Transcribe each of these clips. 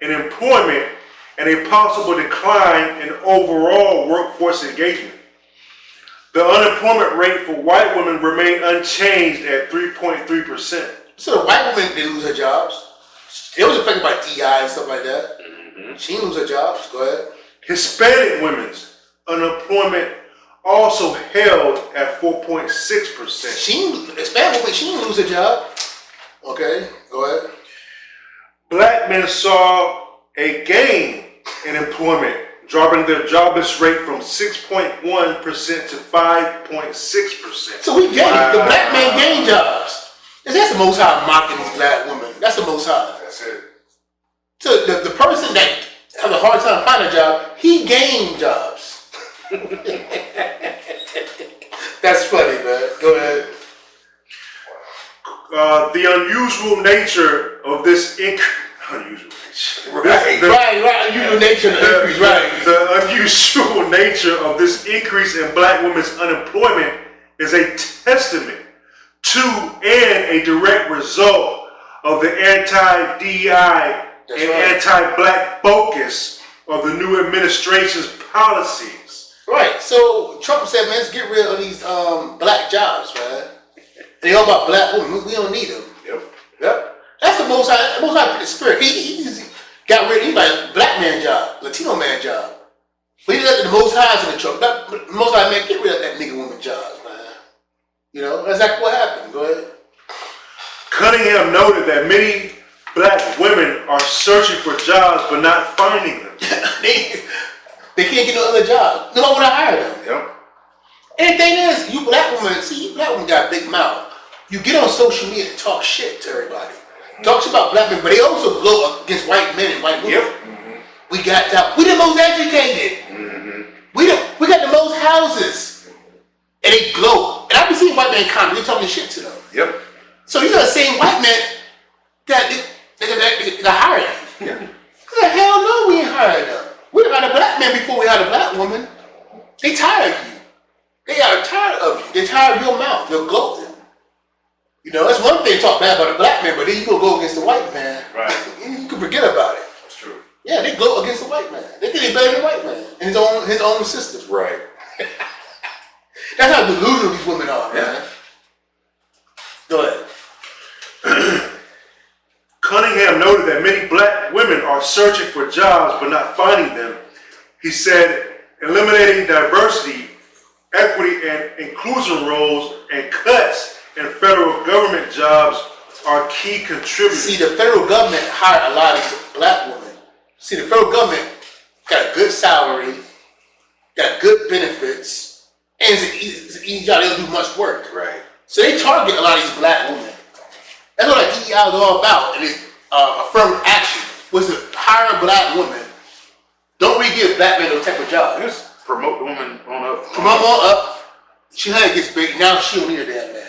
in employment and a possible decline in overall workforce engagement. The unemployment rate for white women remained unchanged at 3.3%. So the white women didn't lose her jobs. It was affected by DI and stuff like that. She didn't lose her jobs. Go ahead. Hispanic women's unemployment also held at 4.6%. Hispanic women, she didn't lose her job. Okay, go ahead. Black men saw a gain in employment, dropping their jobless rate from 6.1% to 5.6%. So we gained. Wow. The black men gained jobs. That's the Most High mocking these black women. That's the Most High. That's it. So the person that has a hard time finding a job, he gained jobs. That's funny, man. Go ahead. The unusual nature of this unusual nature of this increase in black women's unemployment is a testament to and a direct result of the anti-DEI and anti-black focus of the new administration's policies. Right. So Trump said, man, let's get rid of these black jobs, man. They all about black women. We don't need them. Yep. That's the Most High. Most High put the spirit. He got rid of anybody. Black man job, Latino man job. But he let the Most High's in the Trump. The Most High man get rid of that nigga woman job, man. You know, that's exactly what happened. Go ahead. Cunningham noted that many black women are searching for jobs but not finding them. They can't get no other job. No one want to hire them. Yep. And the thing is, you black women got a big mouth. You get on social media and talk shit to everybody. Talk shit about black men, but they also blow against white men and white women. Yep. Mm-hmm. We got that. We the most educated. Mm-hmm. We got the most houses. And they glow. And I've been seeing white men comment, they talking shit to them. Yep. So you got the same white men that they hire them. Yeah. The hell no, we ain't hired them. We hired a black man before we hired a black woman. They tired of you. They are tired of you. They're tired of your mouth, your gloating. You know, that's one thing to talk bad about a black man, but then you gonna go against the white man. Right. You can forget about it. That's true. Yeah, they gloat against the white man. They think they better than the white man in his own system. Right. That's how delusional these women are, man. Go ahead. Cunningham noted that many black women are searching for jobs but not finding them. He said, eliminating diversity, equity, and inclusion roles and cuts in federal government jobs are key contributors. See, the federal government hired a lot of black women. See, the federal government got a good salary, got good benefits, and it's an easy job. They don't do much work. Right. So they target a lot of these black women. That's what that DEI is all about. And it's affirmative action was to hire a black woman. Don't really give black men no type of job. Just promote the woman on up. Promote on up. She had gets big. Now she don't need a damn man.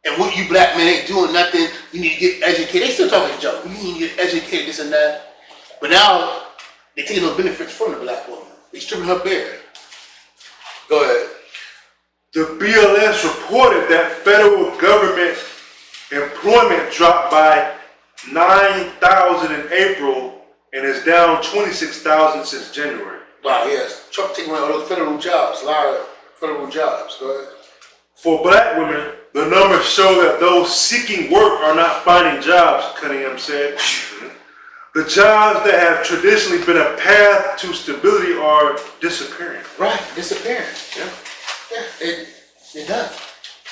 And what you black men ain't doing nothing. You need to get educated. They still talking junk. You need to get educated, this and that. But now they taking no benefits from the black woman. They stripping her bare. Go ahead. The BLS reported that federal government employment dropped by 9,000 in April and is down 26,000 since January. Wow, yes. Trump taking away all those federal jobs, a lot of federal jobs. Go ahead. For black women, the numbers show that those seeking work are not finding jobs, Cunningham said. The jobs that have traditionally been a path to stability are disappearing. Right, disappearing. Yeah. Yeah, they're done.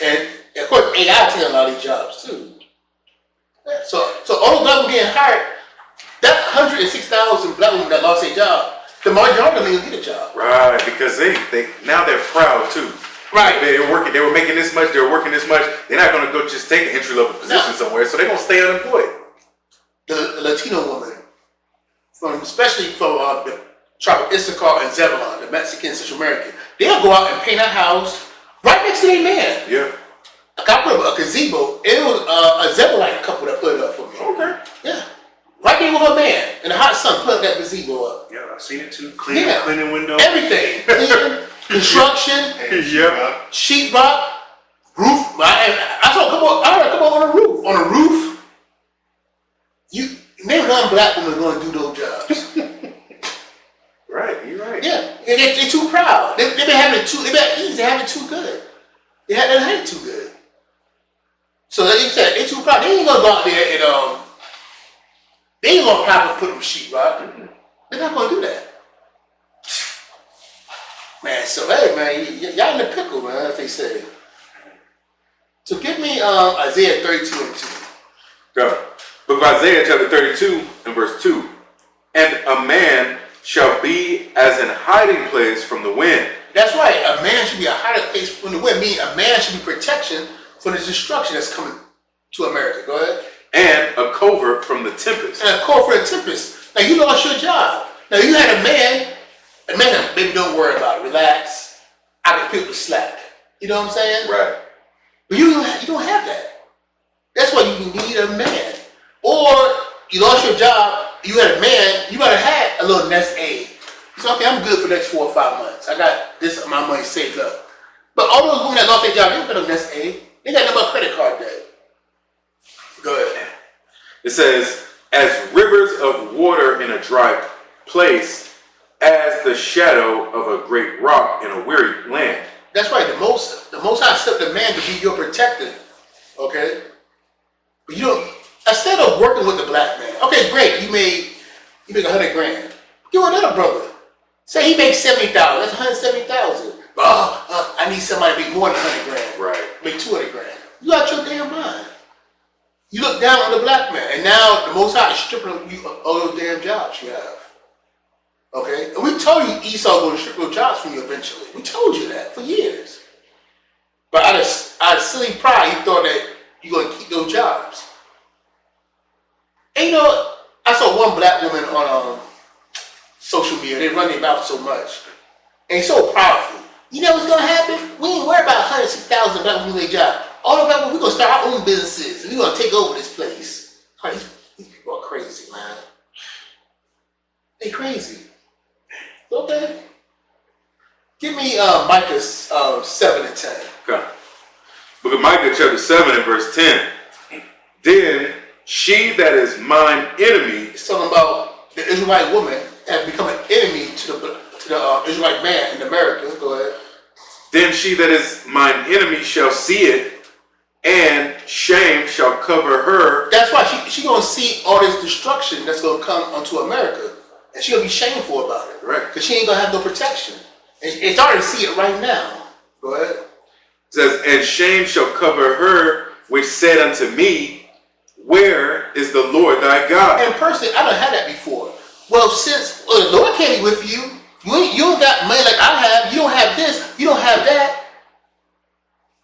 And of course, AI taking a lot of these jobs too. Yeah. So all the black women getting hired, that 106,000 black women that lost their job, the majority didn't get a job. Right, because they now they're proud too. Right. They were making this much, they were working this much. They're not gonna go just take an entry level position somewhere, so they're gonna stay unemployed. The Latino woman, especially from the tribe of Issachar and Zebulon, the Mexican Central American, they'll go out and paint a house right next to their man. Yeah. I put up a gazebo. It was a Zebulite couple that put it up for me. Okay. Yeah. Right there with her man. In the hot sun, put that gazebo up. Yeah, I've seen it too. Cleaning windows. Everything. Cleaning, construction, Yep. sheetrock, roof. I heard come on the roof. On a roof, you name one black woman going to do those jobs. Right, you're right. Yeah, they're too proud. They've been having it too. They've been easy, having it too good. They haven't had it too good. So like you said, they're too proud. They ain't gonna go out there and they ain't gonna apply for put them sheetrock. They're not gonna do that. Man, so hey man, y'all in the pickle, man, as they say. So give me Isaiah 32:2. Go. Book of Isaiah chapter 32 and verse 2. And a man shall be as an hiding place from the wind. That's right. A man should be a hiding place from the wind. Meaning a man should be protection from the destruction that's coming to America. Go ahead. And a covert from the tempest. And a covert from the tempest. Now you lost your job. Now you had a man said, baby, don't worry about it. Relax. I can pick the slack. You know what I'm saying? Right. But you don't have that. That's why you need a man. Or you lost your job, you had a man, you might have had a little nest egg. So okay, I'm good for the next 4 or 5 months. I got this my money saved up. But all those women that lost their job, they don't got no nest egg. They got no more credit card debt. Go ahead. It says, as rivers of water in a dry place, as the shadow of a great rock in a weary land. That's right. The most High set the man to be your protector. Okay? But you don't, instead of working with the black man, okay, great, you make $100 grand. Give another brother. Say he makes $70,000, that's $170,000. I need somebody to make more than $100 grand. Right. Make $200 grand. You out your damn mind. You look down on the black man, and now the Most High is stripping you of all those damn jobs you have. Okay? And we told you Esau going to strip those jobs from you eventually. We told you that for years. But out of silly pride, you thought that you're going to keep those jobs. And you know, I saw one black woman on social media. They run their mouth so much. And it's so powerful. You know what's going to happen? We ain't worried about 106,000 black women lose their job. All the black women, we're going to start our own businesses. And we're going to take over this place. Like, these people are crazy, man. They crazy. Okay. Give me Micah 7 and 10. Okay. Book of Micah chapter 7 and verse 10. Then she that is mine enemy. It's talking about the Israelite woman has become an enemy to the Israelite man in America. Go ahead. Then she that is mine enemy shall see it, and shame shall cover her. That's why she gonna see all this destruction that's gonna come onto America, and she gonna be shameful about it, Right. Because she ain't gonna have no protection. And it's already see it right now. Go ahead. It says, and shame shall cover her, which said unto me, where is the Lord thy God? And personally, I done had that before. Well, since the Lord can't be with you, you don't got money like I have. You don't have this. You don't have that.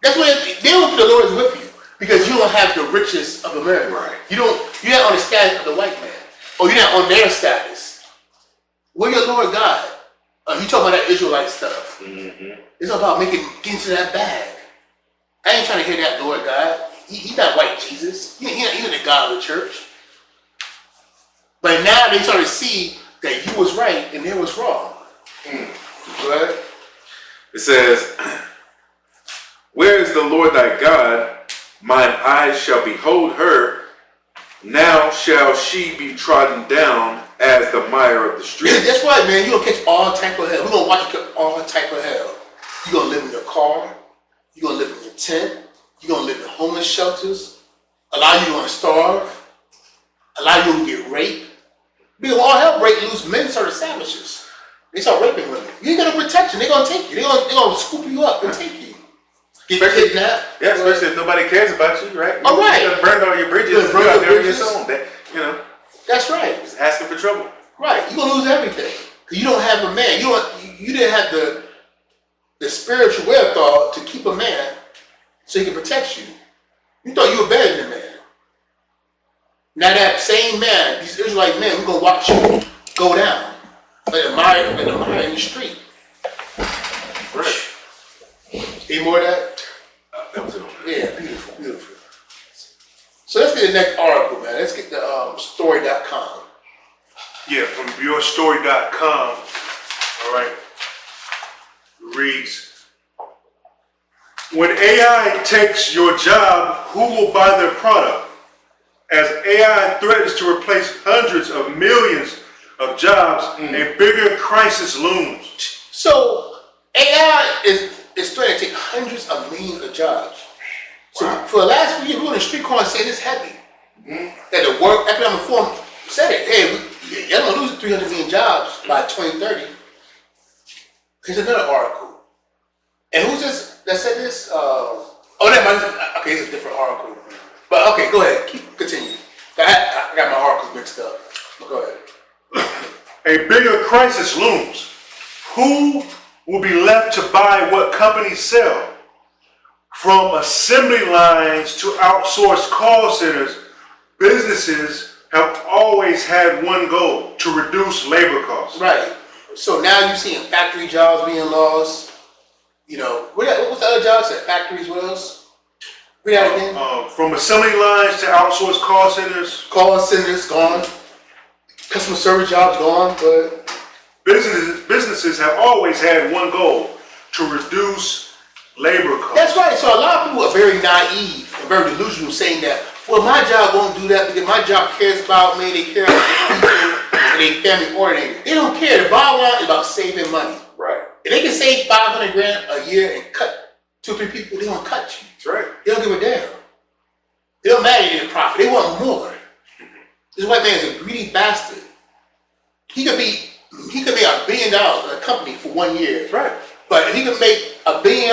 That's when they don't think the Lord is with you because you don't have the riches of America. Right. You're not on the status of the white man, or you're not on their status. Where your Lord God? You talking about that Israelite stuff? Mm-hmm. It's about getting to that bag. I ain't trying to hear that Lord God. He's not white Jesus. He's not the God of the church. But now they start to see that you was right and they was wrong. Right? It says, where is the Lord thy God? Mine eyes shall behold her. Now shall she be trodden down as the mire of the street. Yeah, that's right, man. You're going to catch all type of hell. We're going to watch you catch all type of hell. You're going to live in your car. You're going to live in your tent. You're going to live in homeless shelters. A lot of you are going to starve. A lot of you are going to get raped. Because all hell break loose, men start savages. They start raping women. You ain't got no protection. They're going to take you. They're going to scoop you up and take you. Get kidnapped. Yeah, especially if nobody cares about you, right? All right. You done burned all your bridges. You out there on your own. That's right. Just asking for trouble. Right. You're going to lose everything. You don't have a man. You didn't have the spiritual wherewithal to keep a man so he can protect you. You thought you were better than a man. Now that same man, these Israelite men, we're going to watch you go down like a mire in the street. Right. Any more of that? That was it. Yeah, beautiful, beautiful. So let's get the next article, man. Let's get the story.com. Yeah, from yourstory.com. All right. Reads, when AI takes your job, who will buy their product? As AI threatens to replace hundreds of millions of jobs, a bigger crisis looms. So AI is threatening to take hundreds of millions of jobs. So for the last few years, we were in the street corner saying it's heavy. That the World Economic Forum said it. Hey, you're gonna lose 300 million jobs by 2030. Here's another article. And who's this that said this? Okay, it's a different article. But okay, go ahead. Continue. I got my articles mixed up. But go ahead. A bigger crisis looms. Who will be left to buy what companies sell? From assembly lines to outsourced call centers, businesses have always had one goal: to reduce labor costs. Right. So now you're seeing factory jobs being lost. You know, what's the other jobs at factories? What else? Read that again. From assembly lines to outsourced call centers. Call centers gone. Customer service jobs gone. But businesses have always had one goal: to reduce labor costs. that's right. So a lot of people are very naive and very delusional, saying that, well, my job won't do that because my job cares about me. They care about the people and they family oriented. They don't care. The bottom line is about saving money. Right. If they can save 500 grand a year and cut 2 or 3 people, they don't cut you. That's right. They don't give a damn. They don't matter in the profit. They want more. This white man is a greedy bastard. He could make $1 billion in a company for 1 year. Right. But if he could make $1.5 billion,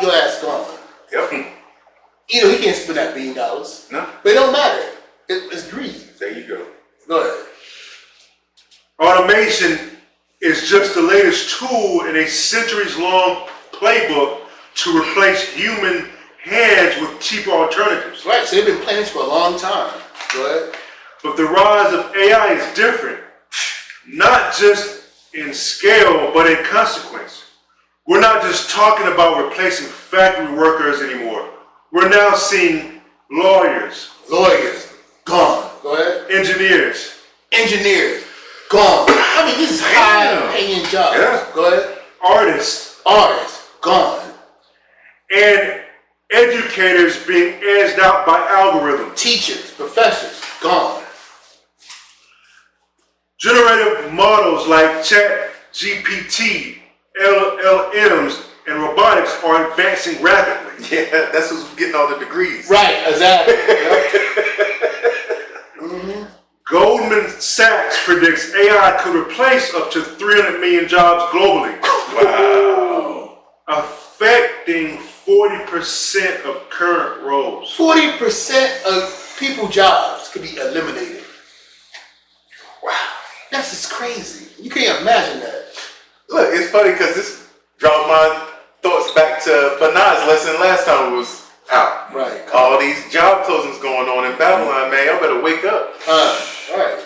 your ass gone. Yep. You know, he can't spend that $1 billion. No. But it don't matter. It's greed. There you go. Go ahead. Automation is just the latest tool in a centuries-long playbook to replace human hands with cheaper alternatives. Right, so they've been planning this for a long time. Go ahead. But the rise of AI is different, not just in scale, but in consequence. We're not just talking about replacing factory workers anymore. We're now seeing lawyers, Gone. Go ahead. engineers, Gone. I mean, this is high-paying jobs. Yeah. Go ahead. artists, Gone. and educators being edged out by algorithms. Teachers, professors, gone. Generative models like ChatGPT, LLMs, and robotics are advancing rapidly. Yeah, that's who's getting all the degrees. Right, exactly. Goldman Sachs predicts AI could replace up to 300 million jobs globally. Wow. Affecting 40% of current roles. 40% of people's jobs could be eliminated. Wow, that's just crazy. You can't imagine that. Look, it's funny because this draws my thoughts back to Panay's lesson last time it was out. Right. All these job closings going on in Babylon, man. Y'all better wake up. Right.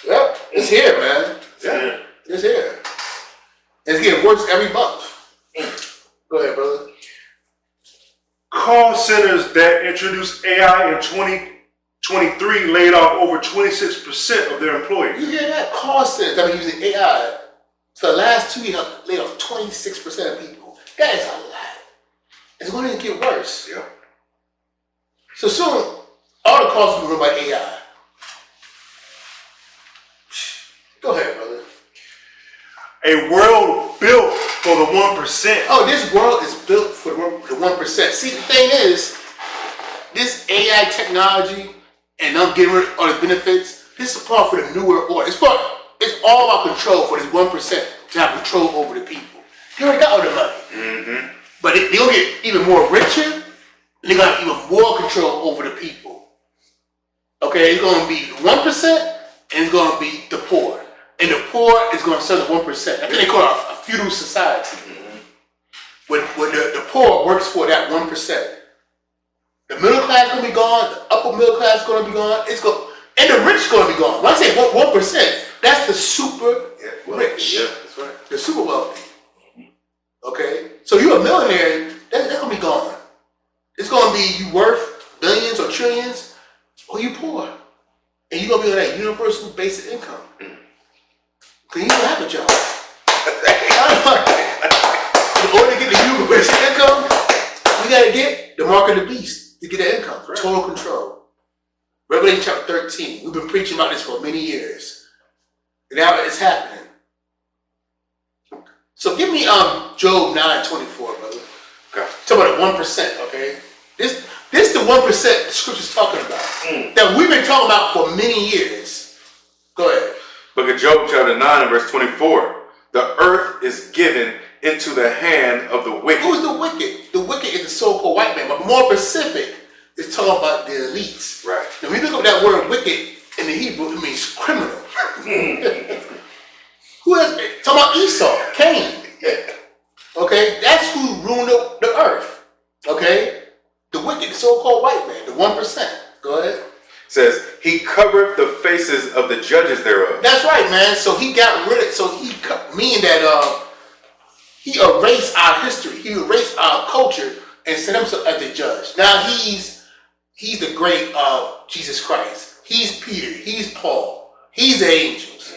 Yep, it's here, man. Yeah. It's here. It's getting worse every month. Go ahead, brother. Call centers that introduced AI in 2023 laid off over 26% of their employees. You hear that? Call centers that are using AI for the last 2 years laid off 26% of people. That is a lot. It's going to get worse. Yeah. So soon, all the calls will be run by AI. Go ahead, brother. A world built for the 1%. Oh, this world is built for the 1%. See, the thing is, this AI technology and them getting rid of all the benefits, this is part for the newer order. It's all about control for this 1% to have control over the people. They already got all the money. Mm-hmm. But they're going to get even more richer, and they're going to have even more control over the people. Okay, it's going to be 1%, and it's going to be the poor. And the poor is going to serve the 1%. I think they call it a feudal society. Mm-hmm. When the poor works for that 1%. The middle class is going to be gone, the upper middle class is going to be gone, and the rich is going to be gone. When I say 1%, that's the super rich. Yeah, that's right. The super wealthy. Okay? So you're a millionaire, that's going to be gone. It's going to be you worth billions or trillions, or you poor. And you're going to be on that universal basic income. Because you don't have a job. In order to get the universal basic income, we got to get the mark of the beast to get that income. Right. Total control. Revelation chapter 13. We've been preaching about this for many years. And now it's happening. So give me Job 9:24, brother. Okay. Talk about the 1%, okay? This the 1% the scripture's talking about. That we've been talking about for many years. Go ahead. Book of Job chapter 9 and verse 24. The earth is given into the hand of the wicked. Who's the wicked? The wicked is the so-called white man. But more specific, it's talking about the elites. Right. Now, when you look up that word wicked in the Hebrew, it means criminal. Who is talking about Esau, Cain. Okay, that's who ruined the earth. Okay, the wicked, the so-called white man, the 1%. Go ahead. Says he covered the faces of the judges thereof. That's right, man. So he got rid of. So he meaning that he erased our history. He erased our culture and set himself as the judge. Now he's the great Jesus Christ. He's Peter. He's Paul. He's the angels.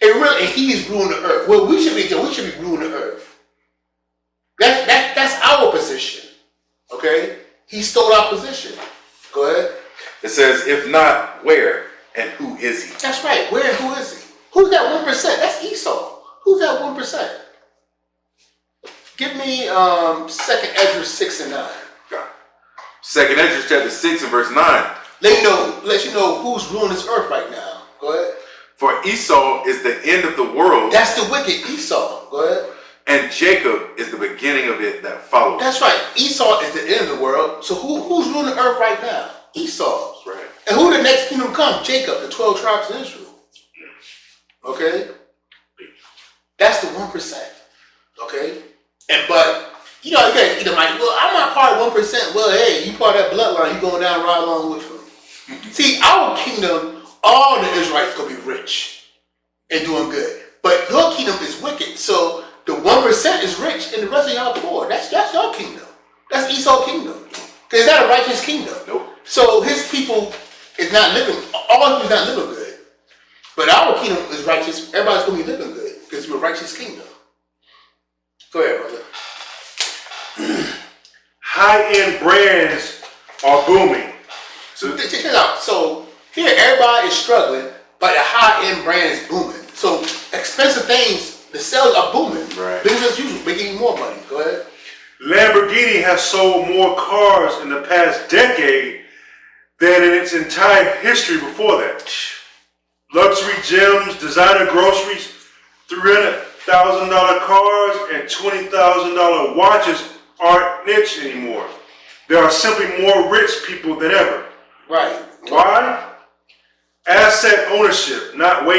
And he's ruling the earth. Well, we should be ruling the earth. That's our position. Okay? He stole our position. Go ahead. It says, if not, where and who is he? That's right. Where and who is he? Who's that 1%? That's Esau. Who's that 1%? Give me 2nd Ezra 6 and 9. God. 2nd Ezra chapter 6 and verse 9. Let you know who's ruling this earth right now. Go ahead. For Esau is the end of the world. That's the wicked Esau. Go ahead. And Jacob is the beginning of it that follows. That's right. Esau is the end of the world. So who's ruling the earth right now? Esau. That's right. And who the next kingdom come? Jacob, the 12 tribes of Israel. Okay? That's the 1%. Okay? But you guys either like, well, I'm not part of 1%. Well, hey, you part of that bloodline, you going down right along with them. See, our kingdom, all the Israelites gonna be rich and doing good. But your kingdom is wicked. So the 1% is rich and the rest of y'all poor. That's your kingdom. That's Esau's kingdom. Because it's not a righteous kingdom. Nope. So his people is not living, all of them is not living good. But our kingdom is righteous. Everybody's going to be living good because we're a righteous kingdom. Go ahead, brother. High-end brands are booming. So check it out. So here everybody is struggling, but the high-end brand is booming. So expensive things, the sales are booming. Right. Business as usual, making more money. Go ahead. Lamborghini has sold more cars in the past decade than in its entire history before that. Luxury gems, designer groceries, $300,000 cars, and $20,000 watches aren't niche anymore. There are simply more rich people than ever. Right. Why? Asset ownership, not waiting.